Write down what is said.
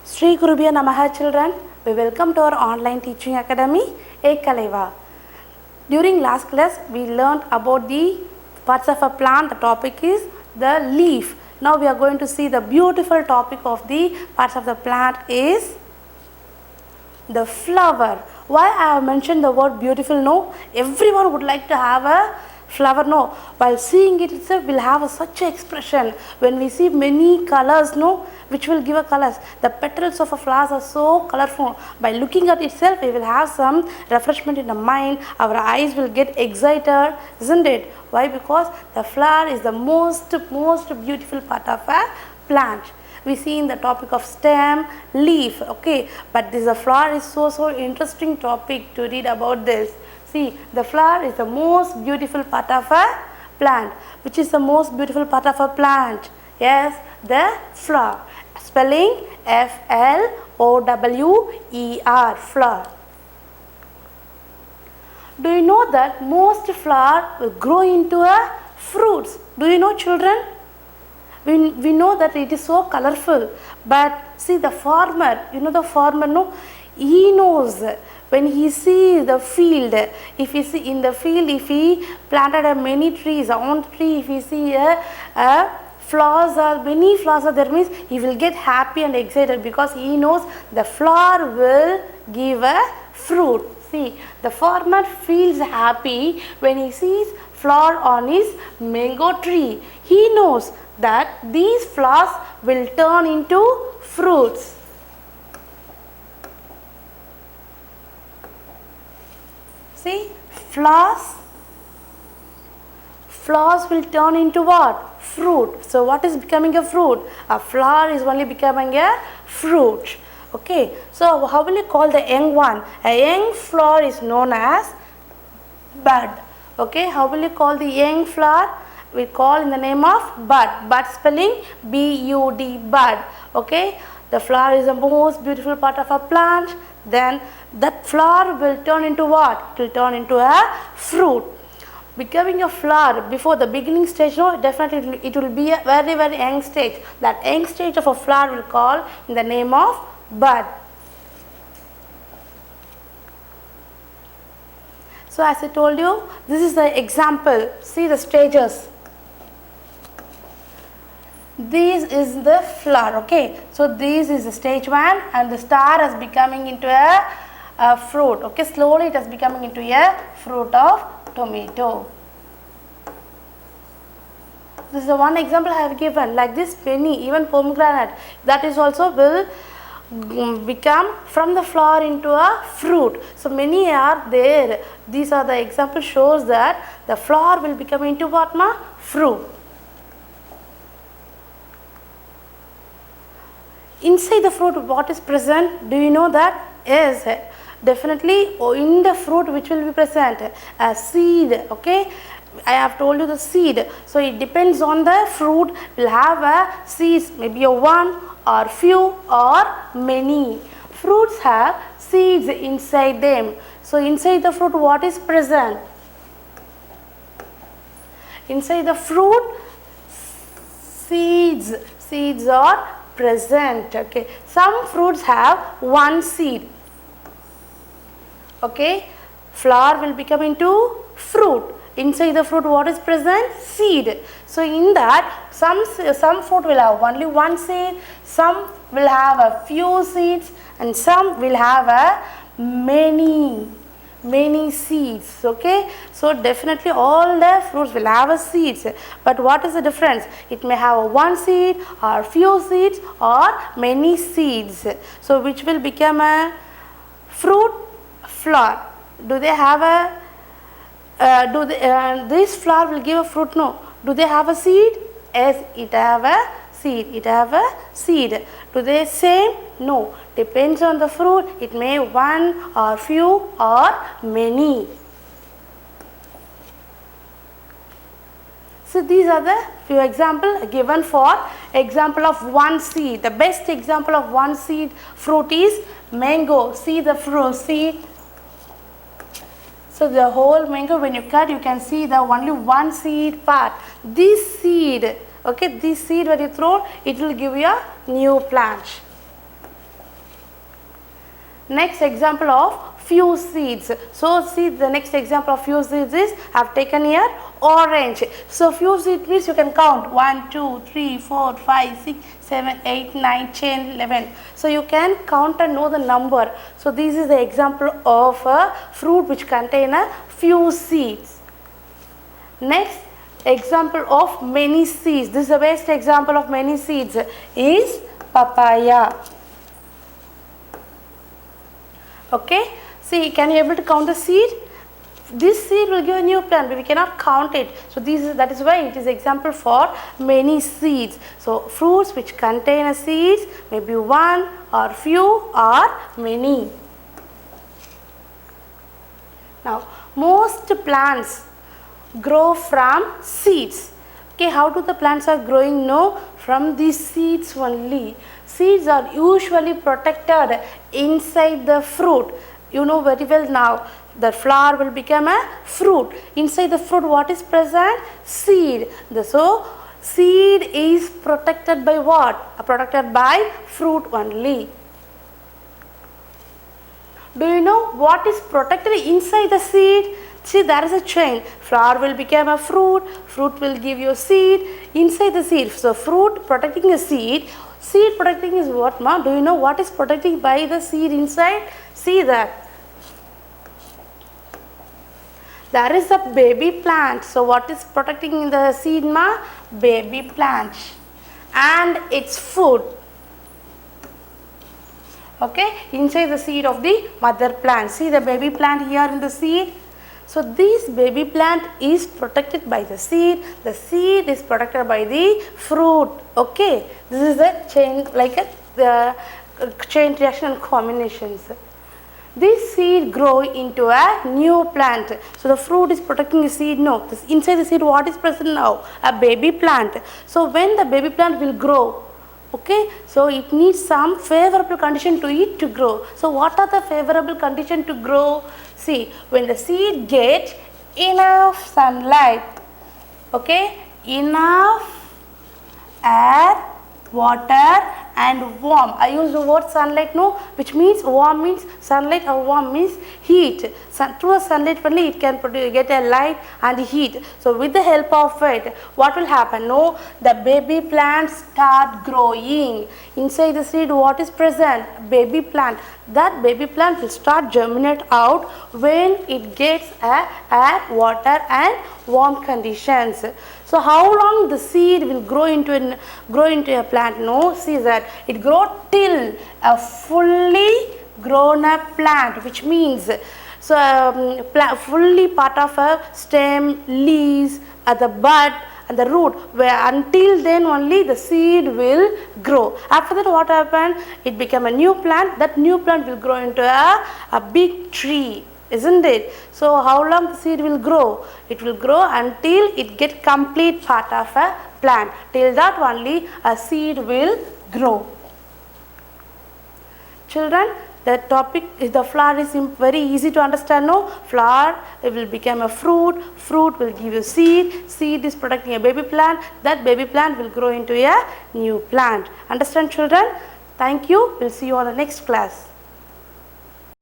Sri Gurubhyo Namaha children, we welcome to our online teaching academy, Ekaleva. During last class, we learned about the parts of a plant. The topic is the leaf. Now we are going to see the beautiful topic of the parts of the plant is the flower. Why I have mentioned the word beautiful? No, everyone would like to have a flower. No, while seeing it itself will have such an expression. When we see many colors, no, which will give a colors. The petals of a flower are so colorful. By looking at itself, we will have some refreshment in the mind. Our eyes will get excited, isn't it? Why? Because the flower is the most beautiful part of a plant. We see in the topic of stem, leaf, okay, but this flower is so interesting topic to read about this. See, the flower is the most beautiful part of a plant. Which is the most beautiful part of a plant? Yes, the flower. Spelling Flower, flower. Do you know that most flower will grow into a fruits? Do you know, children? We know that it is so colorful, but see the farmer, you know the farmer, no, he knows when he sees the field, if he see in the field, if he planted many trees, on the tree, if he see a flowers or many flowers are there, means he will get happy and excited because he knows the flower will give a fruit. See, the farmer feels happy when he sees flower on his mango tree. He knows that these flowers will turn into fruits. See, flowers will turn into what? Fruit. So what is becoming a fruit? A flower is only becoming a fruit. Okay, so how will you call the young one? A young flower is known as bud. Okay, how will you call the young flower? We call in the name of bud. Bud spelling B-U-D, bud. Okay, the flower is the most beautiful part of a plant. Then that flower will turn into what? It will turn into a fruit. Becoming a flower before the beginning stage, no, definitely it will be a very young stage. That young stage of a flower will call in the name of bud. So as I told you, this is the example. See the stages. This is the flower, okay. So this is the stage 1 and the star is becoming into a fruit, okay. Slowly it is becoming into a fruit of tomato. This is the one example I have given. Like this, many, even pomegranate, that is also will become from the flower into a fruit. So many are there. These are the example shows that the flower will become into what, ma? Fruit. Inside the fruit, what is present? Do you know that? Yes, definitely in the fruit which will be present? A seed, okay. I have told you the seed. So it depends on the fruit. Will have a seeds, maybe a one or few or many. Fruits have seeds inside them. So inside the fruit, what is present? Inside the fruit, seeds are present, okay. Some fruits have one seed, okay. Flower will become into fruit. Inside the fruit, what is present? Seed. So in that, some fruit will have only one seed, some will have a few seeds, and some will have a many seeds, okay. So definitely all the fruits will have a seeds, but what is the difference? It may have one seed or few seeds or many seeds. So which will become a fruit? Flower. Do they have a this flower will give a fruit? No. Do they have a seed? Yes, it have a seed. It have a seed. Do they same? No. Depends on the fruit. It may one or few or many. So these are the few examples given for example of one seed. The best example of one seed fruit is mango. See the fruit. See. So the whole mango, when you cut, you can see the only one seed part. This seed, okay, this seed when you throw, it will give you a new plant. Next example of few seeds. So see, the next example of few seeds is I have taken here orange. So few seeds means you can count 1, 2, 3, 4, 5, 6, 7, 8, 9, 10, 11. So you can count and know the number. So this is the example of a fruit which contain a few seeds. Next example of many seeds. This is the best example of many seeds is papaya. Okay, see, can you able to count the seed? This seed will give a new plant, but we cannot count it. So that is why it is example for many seeds. So fruits which contain a seeds, maybe one or few or many. Now most plants grow from seeds. Okay, how do the plants are growing? No, from these seeds only. Seeds are usually protected inside the fruit. You know very well now, the flower will become a fruit. Inside the fruit, what is present? Seed. So seed is protected by what? Protected by fruit only. Do you know what is protected inside the seed? See, there is a chain. Flower will become a fruit. Fruit will give you seed. Inside the seed. So fruit protecting a seed. Seed protecting is what, ma? Do you know what is protecting by the seed inside? See that. There is a baby plant. So what is protecting in the seed, ma? Baby plant. And its food. Okay, inside the seed of the mother plant. See the baby plant here in the seed. So this baby plant is protected by the seed. The seed is protected by the fruit. Okay, this is a chain, like the chain reaction and combinations. This seed grow into a new plant. So the fruit is protecting the seed. No, this inside the seed, what is present now? A baby plant. So when the baby plant will grow, okay, so it needs some favorable condition to it to grow. So what are the favorable condition to grow? See, when the seed gets enough sunlight, okay, enough air, water and warm. I use the word sunlight, no, which means warm means sunlight or warm means heat. Through sunlight only it can get a light and heat. So with the help of it, what will happen? No, the baby plants start growing. Inside the seed, what is present? Baby plant. That baby plant will start germinate out when it gets air, water and warm conditions. So how long the seed will grow into a plant? No, see that it grows till a fully grown up plant, which means so fully part of a stem, leaves, the bud and the root, where until then only the seed will grow. After that, what happened? It became a new plant. That new plant will grow into a big tree, isn't it? So how long the seed will grow? It will grow until it get complete part of a plant. Till that only a seed will grow. Children, the topic is the flower is very easy to understand. No, flower it will become a fruit. Fruit will give you seed. Seed is protecting a baby plant. That baby plant will grow into a new plant. Understand, children? Thank you. We'll see you on the next class.